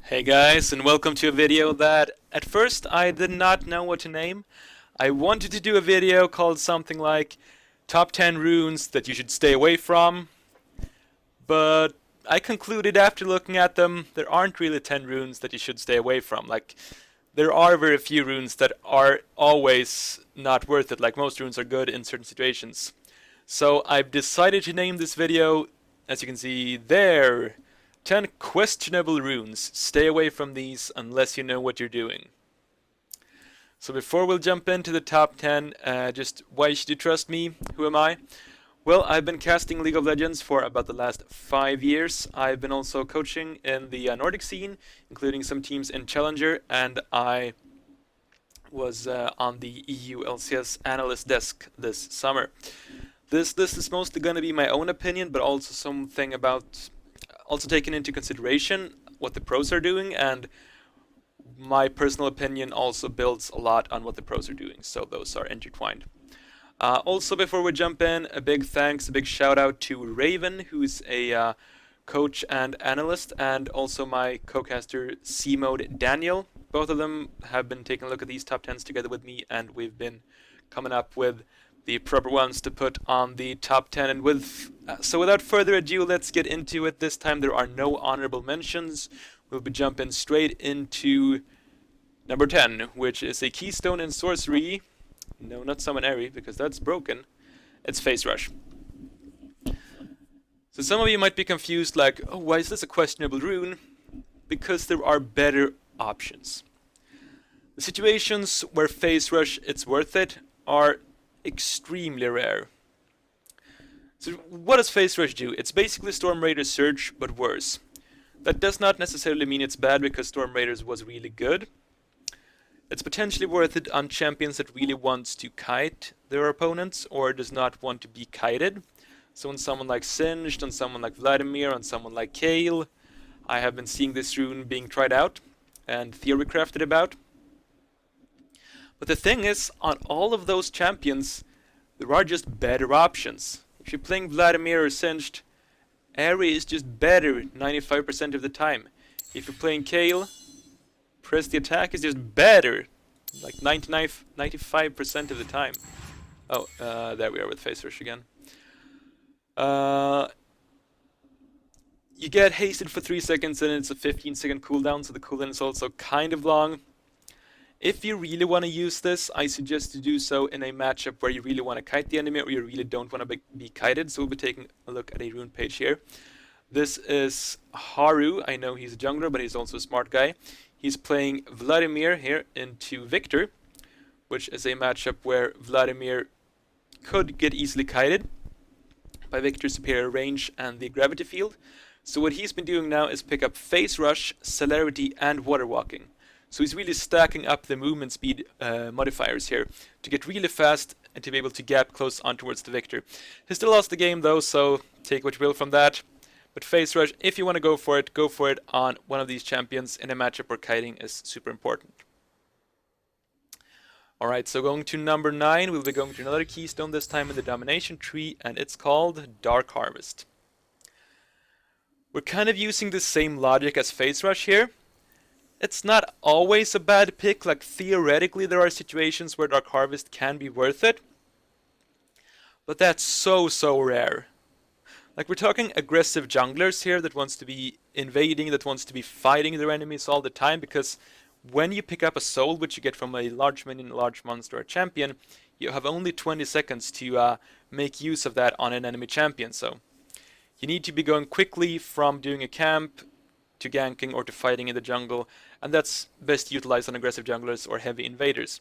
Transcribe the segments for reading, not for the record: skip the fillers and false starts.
Hey guys, and welcome to a video that at first I did not know what to name. I wanted to do a video called something like Top 10 Runes that you should stay away from, but I concluded after looking at them there aren't really 10 runes that you should stay away from. Like, there are very few runes that are always not worth it, like most runes are good in certain situations. So I've decided to name this video, as you can see there, 10 questionable runes. Stay away from these unless you know what you're doing. So before we'll jump into the top 10, just why should you trust me? Who am I? Well, I've been casting League of Legends for about the last 5 years. I've been also coaching in the Nordic scene, including some teams in Challenger, and I was on the EU LCS analyst desk this summer. This is mostly going to be my own opinion, but also something about also taking into consideration what the pros are doing, and my personal opinion also builds a lot on what the pros are doing, so those are intertwined. Also, before we jump in, a big thanks, a big shout out to Raven, who's a coach and analyst, and also my co-caster C-Mode Daniel. Both of them have been taking a look at these top 10s together with me, and we've been coming up with the proper ones to put on the top 10. And so without further ado, let's get into it. This time there are no honorable mentions. We'll be jumping straight into number 10, which is a keystone in sorcery. No, not Summon Airy, because that's broken. It's Face Rush. So some of you might be confused, like, oh, why is this a questionable rune? Because there are better options. The situations where Face Rush it's worth it are extremely rare. So what does Face Rush do? It's basically Storm Raider Surge, but worse. That does not necessarily mean it's bad, because Storm Raiders was really good. It's potentially worth it on champions that really wants to kite their opponents or does not want to be kited. So on someone like Singed, on someone like Vladimir, on someone like Kale, I have been seeing this rune being tried out and theory crafted about. But the thing is, on all of those champions, there are just better options. If you're playing Vladimir or Singed, Airy is just better 95% of the time. If you're playing Kale, Press the Attack is just better like 95% of the time. Oh, there we are with Face Rush again. You get hasted for 3 seconds and it's a 15-second cooldown, so the cooldown is also kind of long. If you really want to use this, I suggest to do so in a matchup where you really want to kite the enemy or you really don't want to be kited. So we'll be taking a look at a rune page here. This is Haru. I know he's a jungler, but he's also a smart guy. He's playing Vladimir here into Victor, which is a matchup where Vladimir could get easily kited by Victor's superior range and the gravity field. So what he's been doing now is pick up Face Rush, Celerity, and Water Walking. So he's really stacking up the movement speed modifiers here to get really fast and to be able to gap close on towards the Victor. He still lost the game though, so take what you will from that. But Face Rush, if you want to go for it on one of these champions in a matchup where kiting is super important. Alright, so going to number 9, we'll be going to another keystone, this time in the domination tree, and it's called Dark Harvest. We're kind of using the same logic as Face Rush here. It's not always a bad pick, like theoretically there are situations where Dark Harvest can be worth it. But that's so rare. Like, we're talking aggressive junglers here that wants to be invading, that wants to be fighting their enemies all the time, because when you pick up a soul, which you get from a large minion, a large monster, or a champion, you have only 20 seconds to make use of that on an enemy champion. So you need to be going quickly from doing a camp to ganking or to fighting in the jungle, and that's best utilized on aggressive junglers or heavy invaders.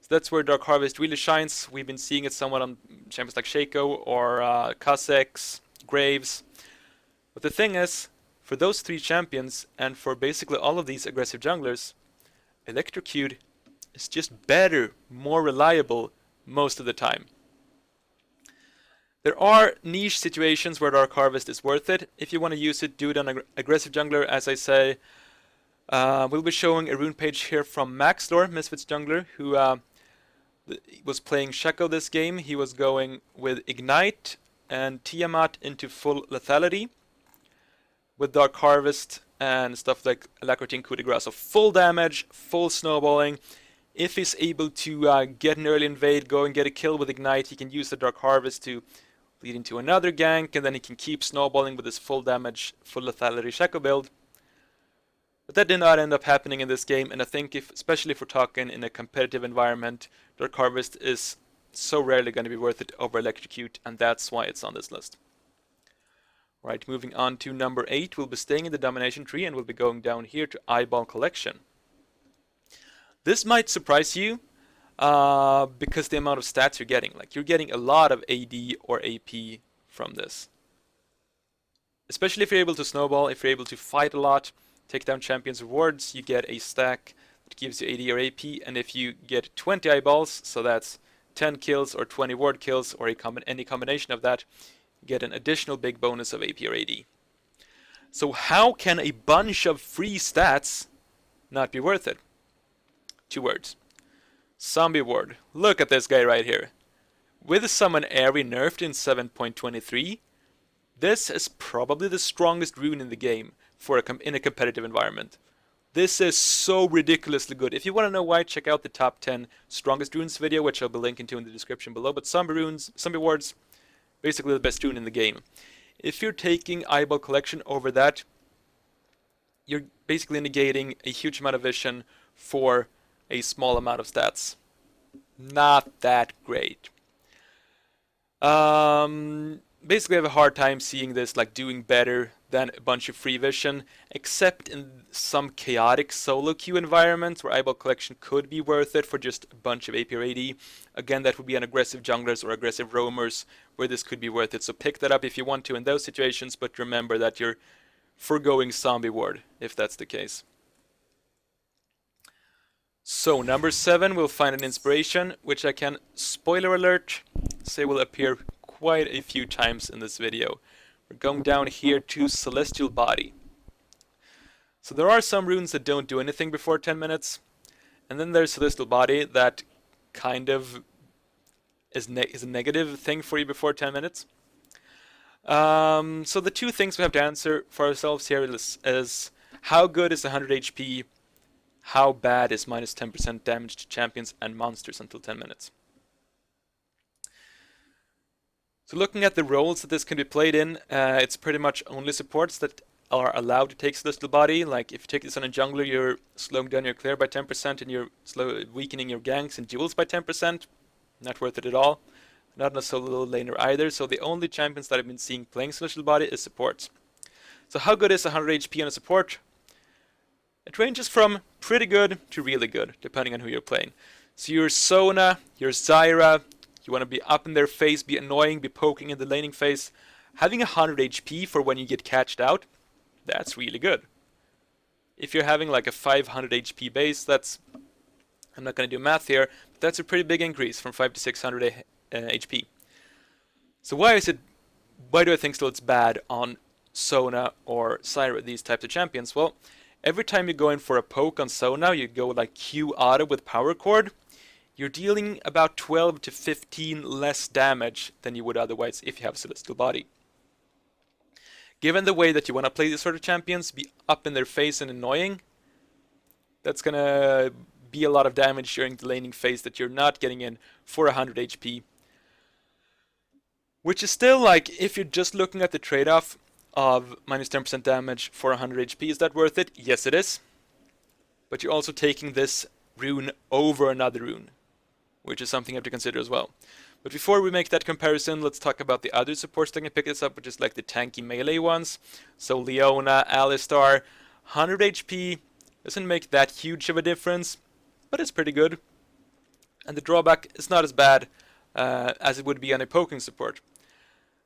So that's where Dark Harvest really shines. We've been seeing it somewhat on champions like Shaco or Kha'Zix, Graves. But the thing is, for those 3 champions and for basically all of these aggressive junglers, Electrocute is just better, more reliable most of the time. There are niche situations where Dark Harvest is worth it. If you want to use it, do it on an aggressive jungler, as I say. We'll be showing a rune page here from Maxlore, Misfits jungler, who was playing Shaco this game. He was going with Ignite and Tiamat into full lethality with Dark Harvest and stuff like Alacrity and Coup de Grace. So full damage, full snowballing. If he's able to get an early invade, go and get a kill with Ignite, he can use the Dark Harvest to lead into another gank, and then he can keep snowballing with his full damage, full lethality Shaco build. But that did not end up happening in this game, and I think especially if we're talking in a competitive environment, Dark Harvest is so rarely going to be worth it over Electrocute, and that's why it's on this list. Right, moving on to number 8, we'll be staying in the Domination tree, and we'll be going down here to Eyeball Collection. This might surprise you, because the amount of stats you're getting. Like, you're getting a lot of AD or AP from this. Especially if you're able to snowball, if you're able to fight a lot, take down champions rewards, you get a stack that gives you AD or AP, and if you get 20 eyeballs, so that's 10 kills or 20 ward kills, or any combination of that, you get an additional big bonus of AP or AD. So how can a bunch of free stats not be worth it? 2 words. Zombie Ward. Look at this guy right here. With Summon Airy nerfed in 7.23, this is probably the strongest rune in the game for in a competitive environment. This is so ridiculously good. If you want to know why, check out the top 10 strongest runes video, which I'll be linking to in the description below. But Zombie Wards, basically the best rune in the game. If you're taking Eyeball Collection over that, you're basically negating a huge amount of vision for a small amount of stats. Not that great. Basically I have a hard time seeing this like doing better than a bunch of free vision, except in some chaotic solo queue environments where Eyeball Collection could be worth it for just a bunch of AP or AD. Again, that would be on aggressive junglers or aggressive roamers where this could be worth it. So pick that up if you want to in those situations, but remember that you're foregoing Zombie Ward if that's the case. So number 7, we'll find an inspiration, which I can, spoiler alert, say will appear quite a few times in this video. We're going down here to Celestial Body. So there are some runes that don't do anything before 10 minutes, and then there's Celestial Body that kind of is a negative thing for you before 10 minutes. So the 2 things we have to answer for ourselves here is how good is 100 HP? How bad is minus 10% damage to champions and monsters until 10 minutes? So looking at the roles that this can be played in, it's pretty much only supports that are allowed to take Celestial Body. Like if you take this on a jungler, you're slowing down your clear by 10% and you're weakening your ganks and duels by 10%. Not worth it at all. Not in a solo laner either. So the only champions that I've been seeing playing Celestial Body is supports. So how good is 100 HP on a support? It ranges from pretty good to really good, depending on who you're playing. So you're Sona, you're Zyra, you want to be up in their face, be annoying, be poking in the laning phase. Having 100 HP for when you get catched out, that's really good. If you're having like a 500 HP base, that's, I'm not going to do math here, but that's a pretty big increase from 5 to 600 HP. So why do I think still it's bad on Sona or Zyra, these types of champions? Well, every time you go in for a poke on Sona, you go like Q auto with Power Chord, you're dealing about 12 to 15 less damage than you would otherwise if you have Celestial Body. Given the way that you want to play these sort of champions, be up in their face and annoying, that's gonna be a lot of damage during the laning phase that you're not getting in for 100 HP. Which is still like, if you're just looking at the trade-off of minus 10% damage for 100 HP, is that worth it? Yes, it is. But you're also taking this rune over another rune, which is something you have to consider as well. But before we make that comparison, let's talk about the other supports that can pick this up, which is like the tanky melee ones. So Leona, Alistar, 100 HP doesn't make that huge of a difference, but it's pretty good. And the drawback is not as bad as it would be on a poking support.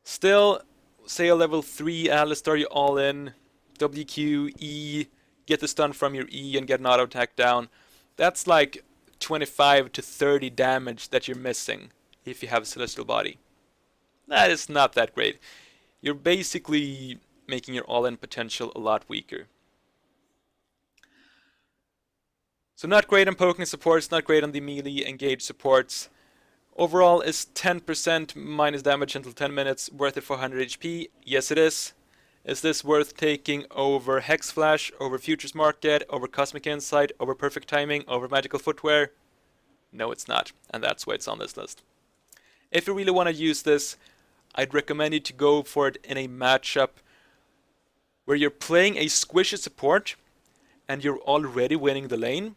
Still, say a level 3 Alistar, you all in, WQ, E, get the stun from your E and get an auto attack down. That's like 25 to 30 damage that you're missing if you have Celestial Body. That is not that great. You're basically making your all-in potential a lot weaker. So not great on poking supports, not great on the melee engage supports. Overall, is 10% minus damage until 10 minutes worth it for 100 HP? Yes, it is. Is this worth taking over Hex Flash, over Futures Market, over Cosmic Insight, over Perfect Timing, over Magical Footwear? No, it's not, and that's why it's on this list. If you really want to use this, I'd recommend you to go for it in a matchup where you're playing a squishy support and you're already winning the lane,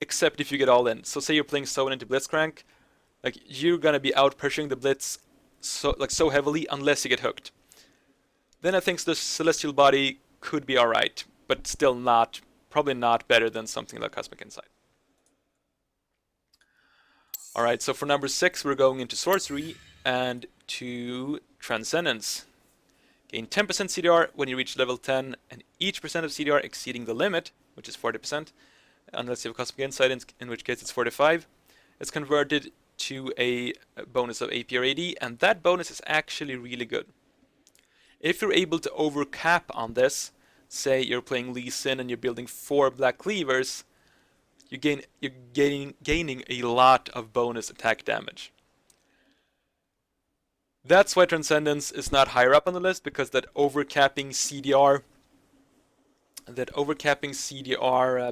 except if you get all in. So say you're playing Soin into Blitzcrank, like you're gonna be out pushing the Blitz so heavily unless you get hooked. Then I think the Celestial Body could be alright, but still not, probably not better than something like Cosmic Insight. Alright, so for number 6 we're going into Sorcery and to Transcendence. Gain 10% CDR when you reach level 10, and each percent of CDR exceeding the limit, which is 40%, unless you have Cosmic Insight, in which case it's 45, is converted to a bonus of AP or AD, and that bonus is actually really good. If you're able to overcap on this, say you're playing Lee Sin and you're building 4 Black Cleavers, you're gaining a lot of bonus attack damage. That's why Transcendence is not higher up on the list, because that overcapping CDR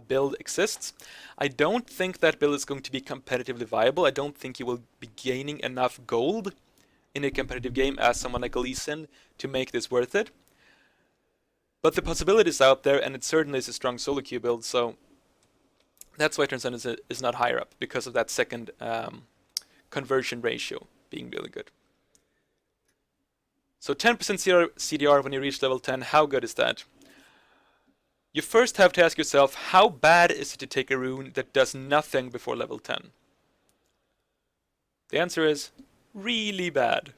build exists. I don't think that build is going to be competitively viable. I don't think you will be gaining enough gold in a competitive game as someone like Lee Sin to make this worth it. But the possibility is out there, and it certainly is a strong solo queue build, so that's why Transcendence is not higher up, because of that second conversion ratio being really good. So 10% CDR when you reach level 10, how good is that? You first have to ask yourself, how bad is it to take a rune that does nothing before level 10? The answer is really bad.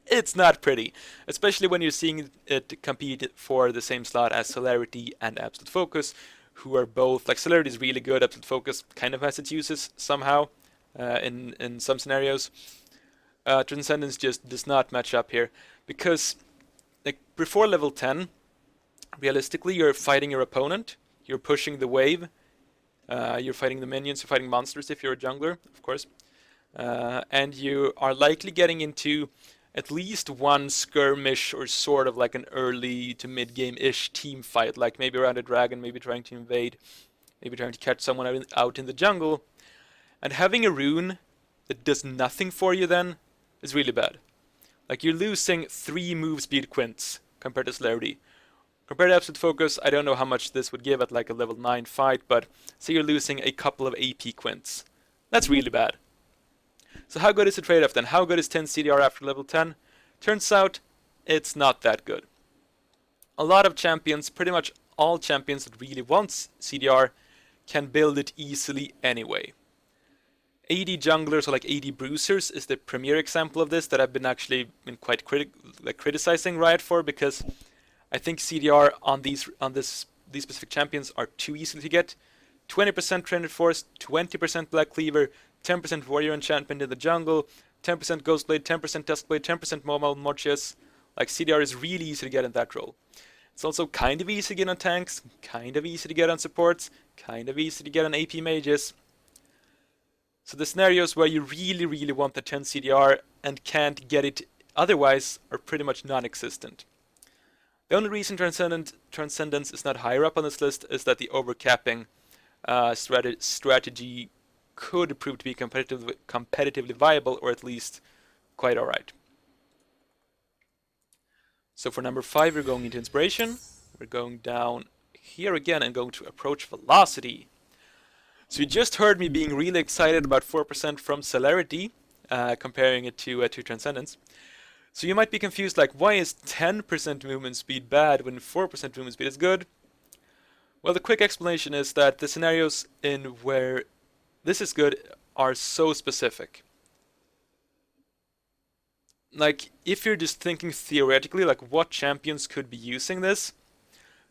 It's not pretty. Especially when you're seeing it compete for the same slot as Celerity and Absolute Focus, who are both, like Celerity is really good, Absolute Focus kind of has its uses somehow in some scenarios. Transcendence just does not match up here, because like before level 10, realistically you're fighting your opponent, you're pushing the wave, you're fighting the minions, you're fighting monsters if you're a jungler, of course, and you are likely getting into at least one skirmish or sort of like an early to mid game-ish team fight, like maybe around a dragon, maybe trying to invade, maybe trying to catch someone out in the jungle, and having a rune that does nothing for you then is really bad. Like you're losing 3 move speed quints compared to Celerity. Compared to Absolute Focus, I don't know how much this would give at like a level 9 fight, but say you're losing a couple of AP quints. That's really bad. So how good is the trade-off then? How good is 10 CDR after level 10? Turns out, it's not that good. A lot of champions, pretty much all champions that really want CDR, can build it easily anyway. AD junglers or like AD bruisers is the premier example of this that I've been quite criticizing Riot for, because I think CDR on these specific champions are too easy to get. 20% Trended Force, 20% Black Cleaver, 10% Warrior Enchantment in the jungle, 10% Ghostblade, 10% Duskblade, 10% Momal Mortius. Like CDR is really easy to get in that role. It's also kind of easy to get on tanks, kind of easy to get on supports, kind of easy to get on AP mages. So the scenarios where you really want the 10 CDR and can't get it otherwise are pretty much non-existent. The only reason Transcendence is not higher up on this list is that the overcapping strategy could prove to be competitively viable, or at least quite alright. So for number 5 we're going into Inspiration. We're going down here again and going to Approach Velocity. So you just heard me being really excited about 4% from Celerity, comparing it to Transcendence. So you might be confused, like, why is 10% movement speed bad when 4% movement speed is good? Well, the quick explanation is that the scenarios in where this is good are so specific. Like, if you're just thinking theoretically, like, what champions could be using this?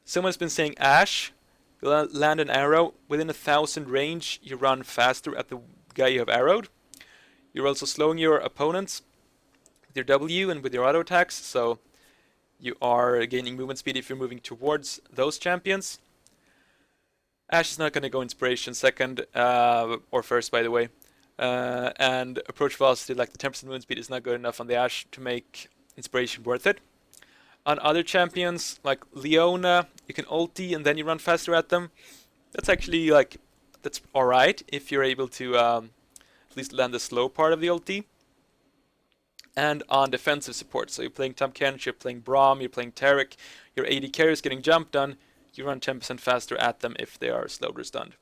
Someone's been saying Ashe. You land an arrow, within 1,000 range, you run faster at the guy you have arrowed. You're also slowing your opponents with your W and with your auto attacks, so you are gaining movement speed if you're moving towards those champions. Ashe is not going to go Inspiration second, or first by the way. And Approach Velocity, like the 10% movement speed, is not good enough on the Ashe to make Inspiration worth it. On other champions like Leona, you can ulti and then you run faster at them. That's actually like, that's alright if you're able to at least land the slow part of the ulti. And on defensive support, so you're playing Tahm Kench, you're playing Braum, you're playing Taric, your AD carries getting jumped on, you run 10% faster at them if they are slowed or stunned.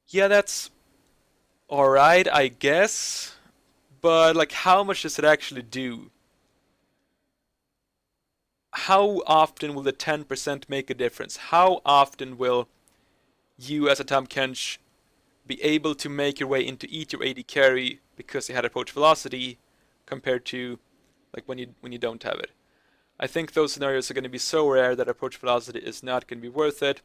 Yeah, that's alright, I guess, but like, how much does it actually do? How often will the 10% make a difference? How often will you as a Tahm Kench be able to make your way into eat your AD carry because you had approach velocity compared to like when you don't have it? I think those scenarios are going to be so rare that approach velocity is not going to be worth it.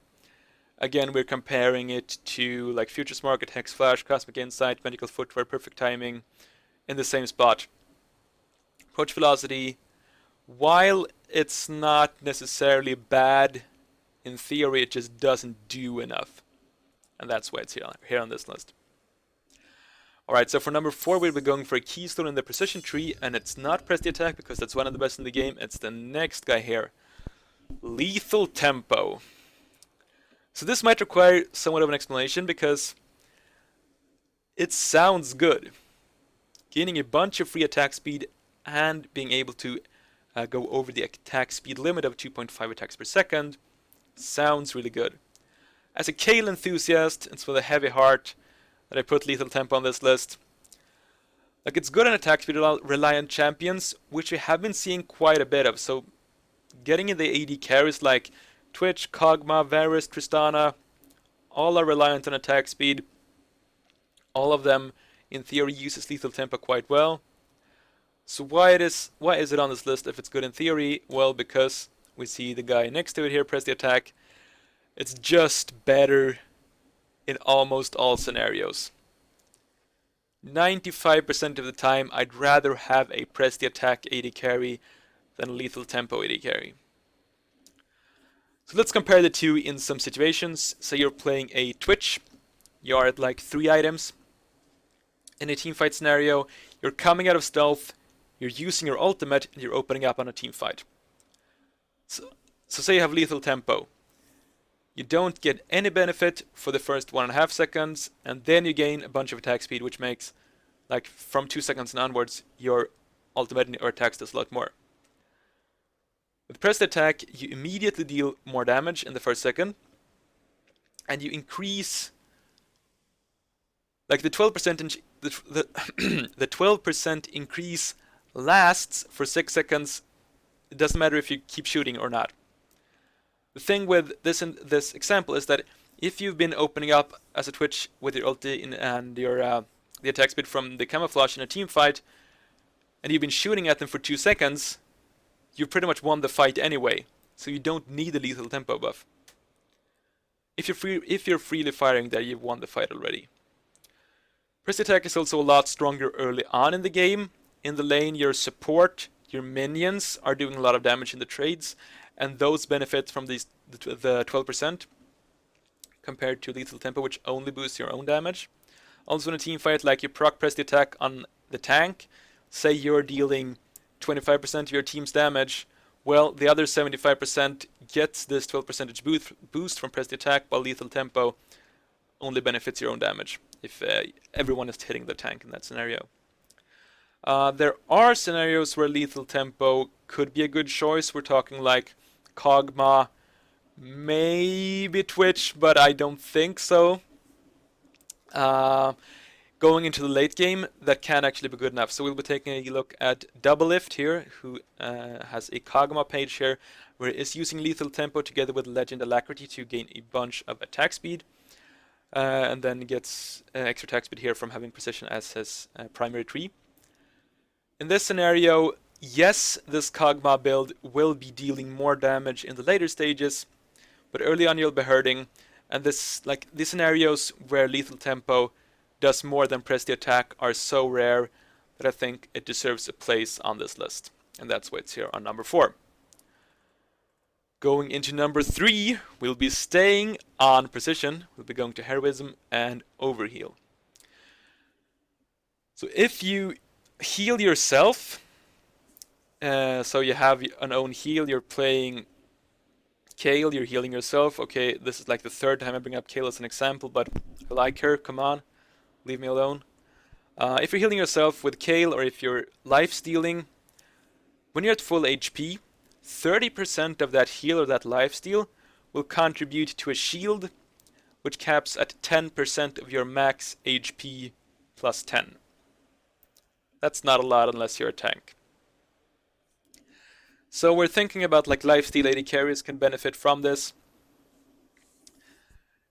Again, we're comparing it to like Futures Market, Hex Flash, Cosmic Insight, Medical Footwear, Perfect Timing in the same spot. Approach velocity, while it's not necessarily bad, in theory it just doesn't do enough. And that's why it's here on this list. Alright, so for number 4 we'll be going for a keystone in the precision tree, and it's not press the attack because that's one of the best in the game, it's the next guy here. Lethal Tempo. So this might require somewhat of an explanation because it sounds good. Gaining a bunch of free attack speed and being able to go over the attack speed limit of 2.5 attacks per second sounds really good. As a Kayle enthusiast, it's with a heavy heart that I put Lethal Tempo on this list. Like, it's good on attack speed reliant champions, which we have been seeing quite a bit of. So getting in the AD carries like Twitch, Kog'Maw, Varus, Tristana, all are reliant on attack speed. All of them, in theory, uses Lethal Tempo quite well. So why is it on this list if it's good in theory? Well, because we see the guy next to it here press the attack. It's just better in almost all scenarios. 95% of the time, I'd rather have a press the attack AD carry than a Lethal Tempo AD carry. So let's compare the two in some situations. Say you're playing a Twitch, you are at like 3 items. In a teamfight scenario, you're coming out of stealth, you're using your ultimate, and you're opening up on a teamfight. So say you have Lethal Tempo. You don't get any benefit for the first 1.5 seconds, and then you gain a bunch of attack speed, which makes, like, from 2 seconds and onwards, your ultimate or attacks does a lot more. With pressed attack, you immediately deal more damage in the first second, and you increase, like the 12% the 12% increase lasts for 6 seconds. It doesn't matter if you keep shooting or not. The thing with this example is that if you've been opening up as a Twitch with your ulti and your the attack speed from the camouflage in a team fight, and you've been shooting at them for 2 seconds, you've pretty much won the fight anyway. So you don't need a Lethal Tempo buff. If you're freely firing there, you've won the fight already. Press attack is also a lot stronger early on in the game. In the lane, your support, your minions are doing a lot of damage in the trades, and those benefit from the 12% compared to Lethal Tempo, which only boosts your own damage. Also in a team fight, like you proc press the attack on the tank, say you're dealing 25% of your team's damage, well, the other 75% gets this 12% boost from press the attack, while Lethal Tempo only benefits your own damage if everyone is hitting the tank in that scenario. There are scenarios where Lethal Tempo could be a good choice. We're talking like Kog'Maw, maybe Twitch, but I don't think so. Going into the late game, that can actually be good enough. So we'll be taking a look at Doulelift here, who has a Kog'Maw page here, where it is using Lethal Tempo together with Legend Alacrity to gain a bunch of attack speed. And then gets extra attack speed here from having Precision as his primary tree. In this scenario, yes, this Kog'Maw build will be dealing more damage in the later stages, but early on you'll be hurting, and these scenarios where Lethal Tempo does more than press the attack are so rare that I think it deserves a place on this list, and that's why it's here on number 4. Going into number 3, we'll be staying on Precision. We'll be going to Heroism and Overheal. So if you heal yourself, So you have an own heal, you're playing Kale, you're healing yourself. Okay, this is like the third time I bring up Kale as an example, but I like her, come on, leave me alone. If you're healing yourself with Kale, or if you're life stealing, when you're at full HP, 30% of that heal or that life steal will contribute to a shield, which caps at 10% of your max HP plus 10. That's not a lot unless you're a tank. So we're thinking about like lifesteal AD carries can benefit from this.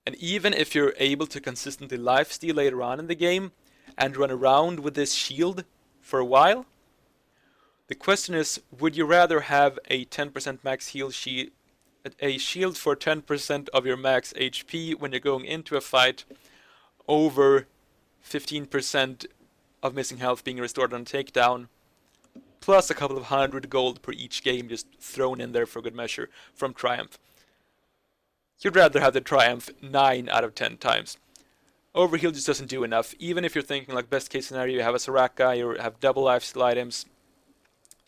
And even if you're able to consistently lifesteal later on in the game and run around with this shield for a while, the question is, would you rather have a 10% max heal a shield for 10% of your max HP when you're going into a fight, over 15% of missing health being restored on takedown, plus a couple of 100 gold per each game just thrown in there for good measure from Triumph? You'd rather have the Triumph 9 out of 10 times. Overheal just doesn't do enough. Even if you're thinking like best case scenario, you have a Soraka, you have double lifesteal items,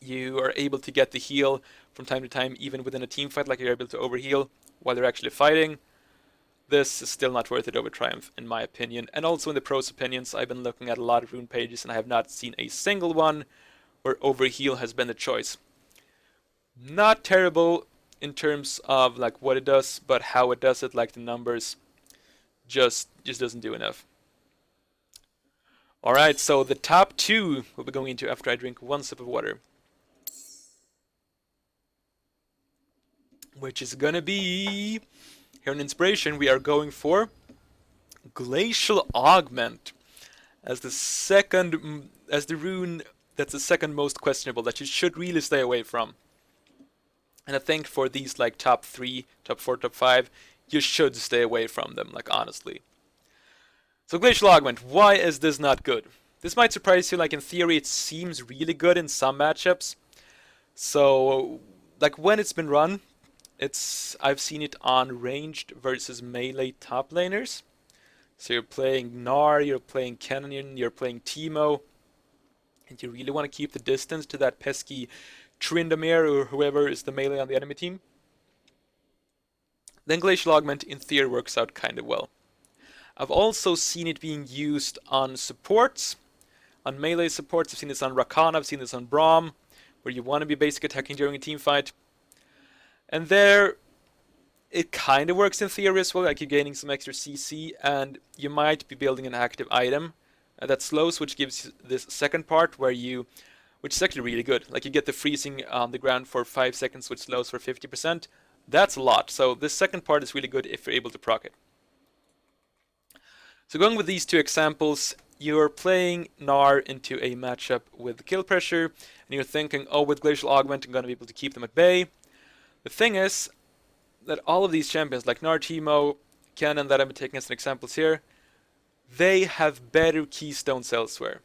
you are able to get the heal from time to time even within a team fight, like you're able to overheal while you're actually fighting. This is still not worth it over Triumph in my opinion. And also in the pros' opinions, I've been looking at a lot of rune pages and I have not seen a single one where overheal has been the choice. Not terrible in terms of like what it does, but how it does it, like the numbers, just doesn't do enough. Alright, so the top two we'll be going into after I drink one sip of water, which is gonna be, here in Inspiration we are going for Glacial Augment as the rune that's the second most questionable, that you should really stay away from. And I think for these like top 3, top 4, top 5, you should stay away from them, like honestly. So Glacial Augment, why is this not good? This might surprise you, like in theory it seems really good in some matchups. So like when it's been run, I've seen it on ranged versus melee top laners. So you're playing Gnar, you're playing Canyon, you're playing Teemo, and you really want to keep the distance to that pesky Tryndamere or whoever is the melee on the enemy team. Then Glacial Augment in theory works out kind of well. I've also seen it being used on supports, on melee supports. I've seen this on Rakan, I've seen this on Braum, where you want to be basic attacking during a team fight. And there, it kind of works in theory as well, like you're gaining some extra CC, and you might be building an active item that slows, which gives you this second part which is actually really good. Like you get the freezing on the ground for 5 seconds, which slows for 50%. That's a lot. So this second part is really good if you're able to proc it. So going with these two examples, you're playing Gnar into a matchup with kill pressure, and you're thinking, oh, with Glacial Augment, I'm going to be able to keep them at bay. The thing is that all of these champions, like Gnar, Teemo, Cannon, that I'm taking as an examples here, they have better keystones elsewhere.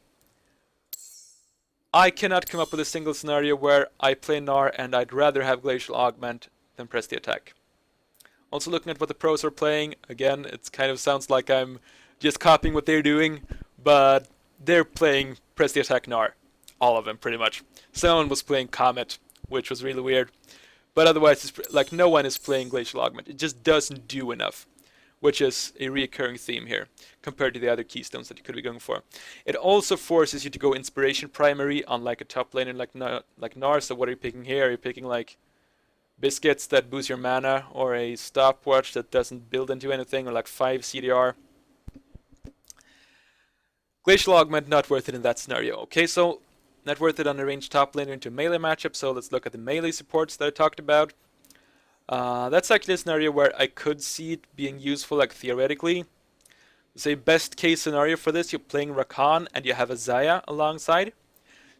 I cannot come up with a single scenario where I play Gnar and I'd rather have Glacial Augment than press the attack. Also looking at what the pros are playing, again, it kind of sounds like I'm just copying what they're doing, but they're playing press the attack Gnar. All of them, pretty much. Someone was playing Comet, which was really weird. But otherwise, it's like no one is playing Glacial Augment. It just doesn't do enough, which is a recurring theme here compared to the other keystones that you could be going for. It also forces you to go Inspiration primary on like a top laner like Gnar. So what are you picking here? Are you picking like Biscuits that boost your mana, or a Stopwatch that doesn't build into anything, or like 5 CDR? Glacial Augment, not worth it in that scenario. Okay, so not worth it on a ranged top laner into melee matchup, so let's look at the melee supports that I talked about. That's actually a scenario where I could see it being useful, like theoretically. Say best case scenario for this, you're playing Rakan and you have a Xayah alongside.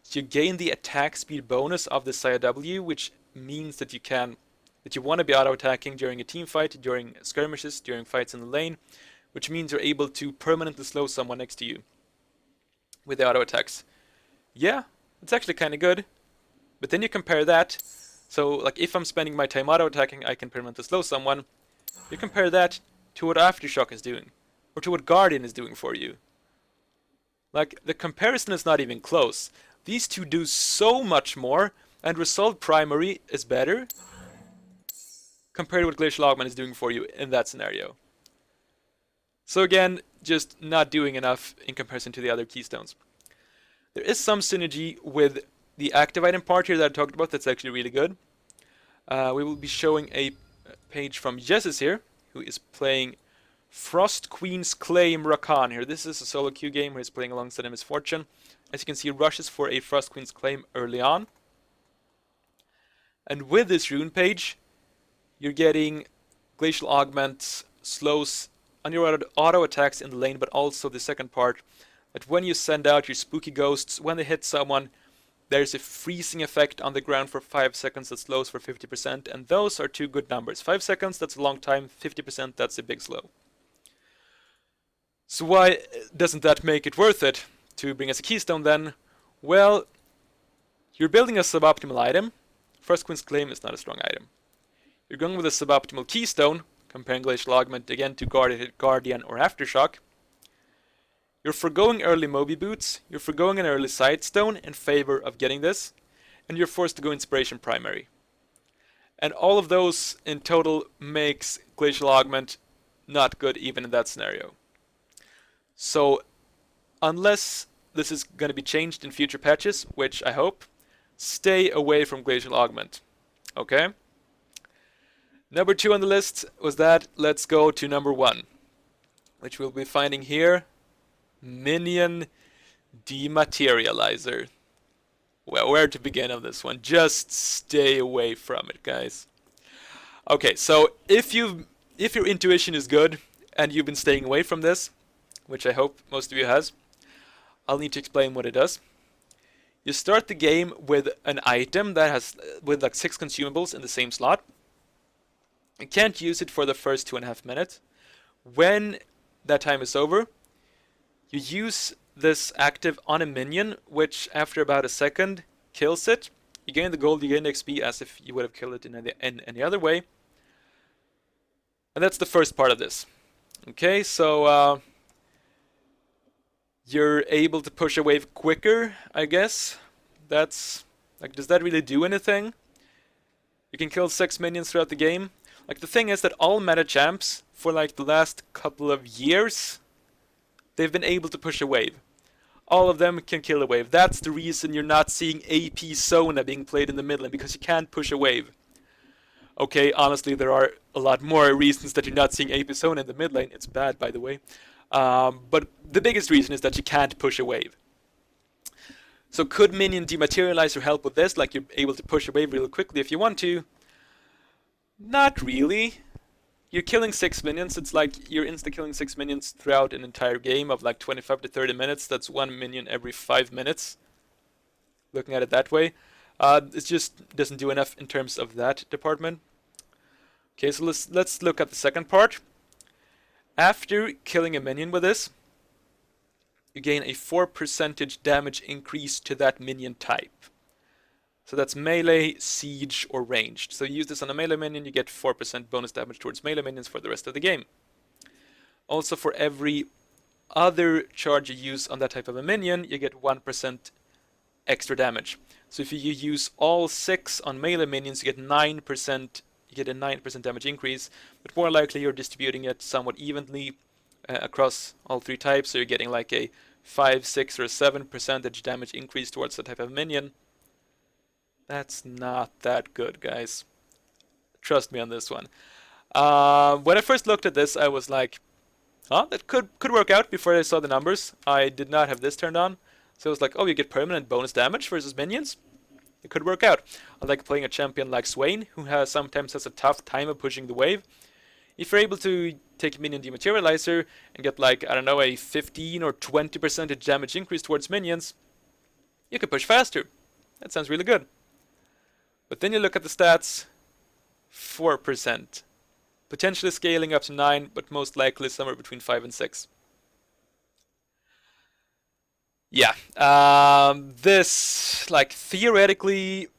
So you gain the attack speed bonus of the Xayah W, which means that you want to be auto-attacking during a team fight, during skirmishes, during fights in the lane, which means you're able to permanently slow someone next to you with the auto-attacks. Yeah, it's actually kind of good. But then you compare that, so like if I'm spending my time auto-attacking, I can permanently slow someone. You compare that to what Aftershock is doing, or to what Guardian is doing for you. Like, the comparison is not even close. These two do so much more And Resolve Primary is better compared to what Glacial Augment is doing for you in that scenario. So again, just not doing enough in comparison to the other keystones. There is some synergy with the active item part here that I talked about that's actually really good. We will be showing a page from Jesiz here, who is playing Frost Queen's Claim Rakan here. This is a solo queue game where he's playing alongside a Misfortune. As you can see, he rushes for a Frost Queen's Claim early on. And with this rune page, you're getting Glacial Augment slows on your auto attacks in the lane, but also the second part, that when you send out your spooky ghosts, when they hit someone, there's a freezing effect on the ground for 5 seconds that slows for 50%, and those are two good numbers. 5 seconds, that's a long time. 50%, that's a big slow. So why doesn't that make it worth it to bring as a keystone then? Well, you're building a suboptimal item. First Queen's Claim is not a strong item. You're going with a suboptimal keystone, comparing Glacial Augment again to Guardian or Aftershock. You're forgoing early Moby Boots, you're forgoing an early Sightstone in favor of getting this, and you're forced to go Inspiration Primary. And all of those in total makes Glacial Augment not good even in that scenario. So, unless this is going to be changed in future patches, which I hope, stay away from Glacial Augment. Okay? Number 2 on the list was that. Let's go to number 1, which we'll be finding here. Minion Dematerializer. Well, where to begin on this one? Just stay away from it, guys. Okay, so if your intuition is good and you've been staying away from this, which I hope most of you has, I'll need to explain what it does. You start the game with an item that has with like 6 consumables in the same slot. You can't use it for the first 2.5 minutes. When that time is over, you use this active on a minion, which after about a second kills it. You gain the gold, you gain the XP as if you would have killed it in any other way. And that's the first part of this. Okay, so you're able to push a wave quicker, I guess. That's like, does that really do anything? You can kill 6 minions throughout the game. Like, the thing is that all meta champs for like the last couple of years, they've been able to push a wave. All of them can kill a wave. That's the reason you're not seeing AP Sona being played in the mid lane, because you can't push a wave. Okay, honestly, there are a lot more reasons that you're not seeing AP Sona in the mid lane. It's bad, by the way. But the biggest reason is that you can't push a wave. So could Minion Dematerializer help with this? Like, you're able to push a wave really quickly if you want to? Not really. You're killing 6 minions. It's like you're insta-killing 6 minions throughout an entire game of like 25 to 30 minutes. That's 1 minion every 5 minutes. Looking at it that way. It just doesn't do enough in terms of that department. Okay, so let's look at the second part. After killing a minion with this, you gain a 4% damage increase to that minion type. So that's melee, siege, or ranged. So you use this on a melee minion, you get 4% bonus damage towards melee minions for the rest of the game. Also, for every other charge you use on that type of a minion, you get 1% extra damage. So if you use all 6 on melee minions, you get 9%. You get a 9% damage increase, but more likely you're distributing it somewhat evenly across all 3 types. So you're getting like a 5, 6, or 7% damage increase towards that type of minion. That's not that good, guys. Trust me on this one. When I first looked at this, I was like, huh, that could work out before I saw the numbers. I did not have this turned on. So I was like, oh, you get permanent bonus damage versus minions? It could work out. I like playing a champion like Swain, who sometimes has a tough time of pushing the wave. If you're able to take Minion Dematerializer and get like, I don't know, a 15 or 20% damage increase towards minions, you can push faster. That sounds really good. But then you look at the stats, 4%. Potentially scaling up to 9, but most likely somewhere between 5 and 6. Yeah, this, like, theoretically,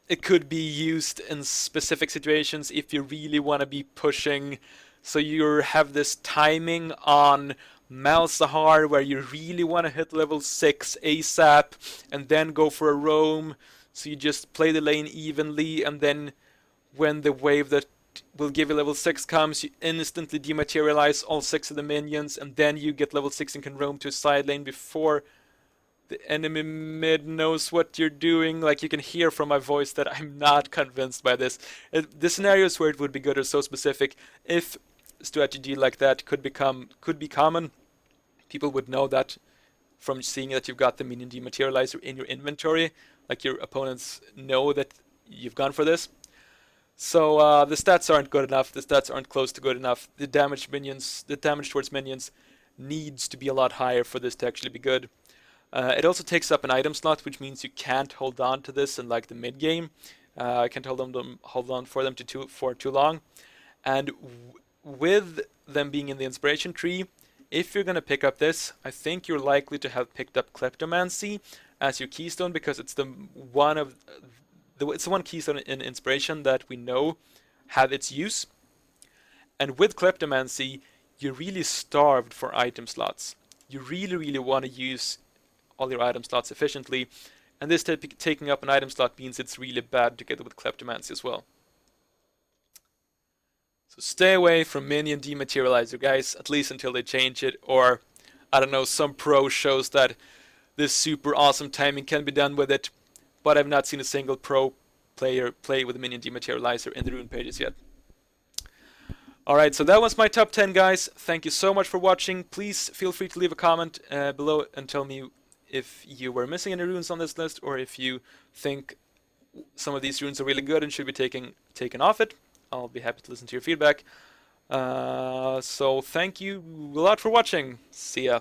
it could be used in specific situations if you really want to be pushing. So you have this timing on Malzahar where you really want to hit level 6 ASAP and then go for a roam. So you just play the lane evenly, and then when the wave that will give you level 6 comes, you instantly dematerialize all 6 of the minions, and then you get level 6 and can roam to a side lane before the enemy mid knows what you're doing. Like, you can hear from my voice that I'm not convinced by this. The scenarios where it would be good are so specific. If strategy like that could be common, people would know that from seeing that you've got the Minion Dematerializer in your inventory. Like, your opponents know that you've gone for this. So the stats aren't good enough. The stats aren't close to good enough. The damage towards minions needs to be a lot higher for this to actually be good. It also takes up an item slot, which means you can't hold on to this in like the mid game. I can't hold on for them for too long. And with them being in the inspiration tree, if you're gonna pick up this, I think you're likely to have picked up Kleptomancy as your keystone, because it's the one keystone in inspiration that we know have its use. And with Kleptomancy, you're really starved for item slots. You really want to use all your item slots efficiently, and this taking up an item slot means it's really bad together with Kleptomancy as well. So stay away from Minion Dematerializer, guys, at least until they change it, or I don't know, some pro shows that this super awesome timing can be done with it, but I've not seen a single pro player play with the Minion Dematerializer in the rune pages yet. Alright, so that was my top 10, guys. Thank you so much for watching. Please feel free to leave a comment below and tell me if you were missing any runes on this list, or if you think some of these runes are really good and should be taken off it. I'll be happy to listen to your feedback. So thank you a lot for watching. See ya.